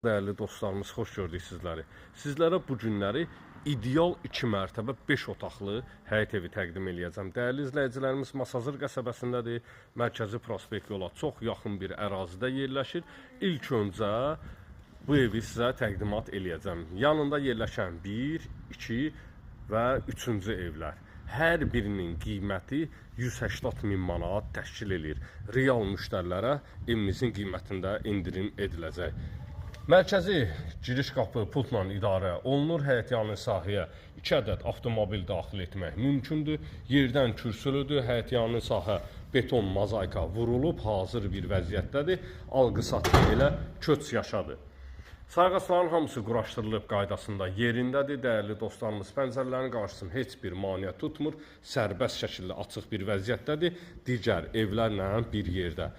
Değerli dostlarımız, xoş gördük sizləri. Sizlərə bu günləri ideal 2 mərtəbə 5 otaqlı həyət evi təqdim eləyəcəm. Dəyərli izləyicilərimiz, Masazır qəsəbəsindədir. Mərkəzi prospekt yola çox yaxın bir ərazidə yerləşir. İlk öncə bu evi sizə təqdimat eləyəcəm. Yanında yerləşən 1, 2 və 3-cü evlər. Hər birinin qiyməti 180 min manat təşkil edir. Real müştərilərə evimizin qiymətində indirim ediləcək. Mərkəzi giriş qapı pultla idarə olunur. Həyətyanı sahəyə 2 ədəd avtomobil daxil etmək mümkündür. Yerdən kürsülüdür. Həyətyanı sahə beton mozaika vurulub, hazır bir vəziyyətdədir. Alqı-satqı ilə köç yaşadı. Sayğacların hamısı quraşdırılıb qaydasında yerindədir. Dəyərli dostlarımız, pəncərələrin qarşısını heç bir maneə tutmur. Sərbəst şəkildə açıq bir vəziyyətdədir. Digər evlərlə bir yerdə.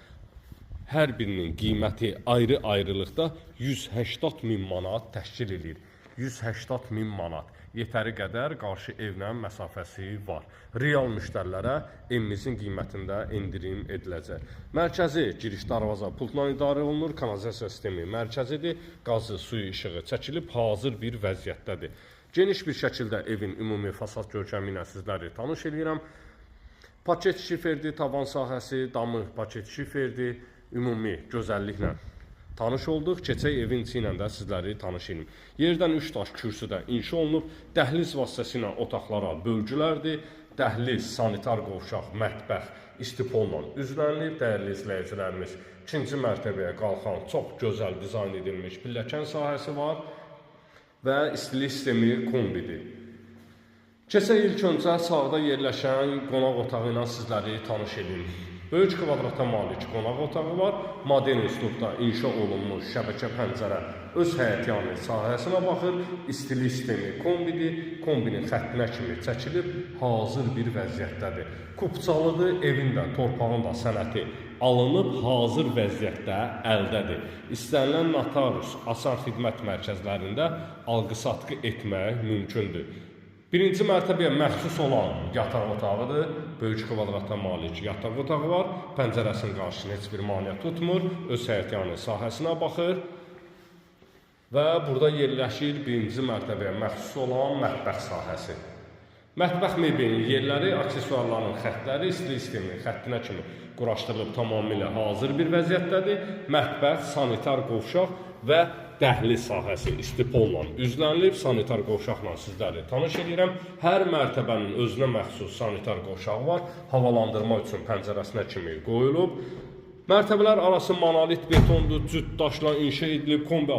Hər birinin qiyməti ayrı-ayrılıqda 180 min manat təşkil edir. 180 min manat. Yetəri qədər qarşı evlə məsafəsi var. Real müştərilərə evimizin qiymətində indirim ediləcək. Mərkəzi giriş darvaza pultla idarə olunur. Kanalizasiya sistemi mərkəzidir. Qazı, suyu, işığı çəkilib hazır bir vəziyyətdədir. Geniş bir şəkildə evin ümumi fasad görkəmi ilə sizləri tanış edirəm. Paket şiferdir, tavan sahəsi, damı paket şiferdir. Ümumi gözəlliklə tanış olduq. Keçək evin içi ilə də sizləri tanış edim. Yerdən 3 daş kürsüdə inşa olunub. Dəhliz vasitəsilə otaqlara bölgülərdir. Dəhliz, sanitar qovşaq, mətbəx istipolla üzlənilib. Dəyərli izləyicilərimiz, 2-ci mərtəbəyə qalxan çox gözəl dizayn edilmiş pilləkən sahəsi var və istilik sistemi kombidir. Keçək ilk öncə sağda yerləşən qonaq otağı ilə sizləri tanış edim. Böyük kvadrata malik qonaq otağı var. Modern üslubda inşa olunmuş şəbəkə pəncərə öz həyətyanı sahəsinə baxır. İstilik sistemi kombidir. Kombinin xəttinə kimi çəkilib hazır bir vəziyyətdədir. Kupçalıdır. Evin də, torpağın da sənəti alınıb hazır vəziyyətdə əldədir. İstənilən notarius, asar xidmət mərkəzlərində alqı-satqı etmək mümkündür. Birinci mərtəbəyə məxsus olan yataq otağıdır. Böyük kvadrata malik yataq otağı var. Pəncərəsinin qarşısını heç bir maneə tutmur. Öz həyətyanı sahəsinə baxır. Və burada yerləşir birinci mərtəbəyə məxsus olan mətbəx sahəsi. Mətbəx mebelinin yerləri, aksesuarların xətləri, istilik sisteminin xəttinə kimi quraşdırılıb tamamilə hazır bir vəziyyətdədir. Mətbəx, sanitar qovşaq və dəhliz sahəsi istipolla üzlənilib. Sanitar qovşaqla sizləri tanış edirəm. Hər mərtəbənin özünə məxsus sanitar qovşağı var. Havalandırma üçün pəncərəsinə kimi qoyulub. Mərtəbələr arası monolit betondur, cüt daşla inşa edilib. Kombi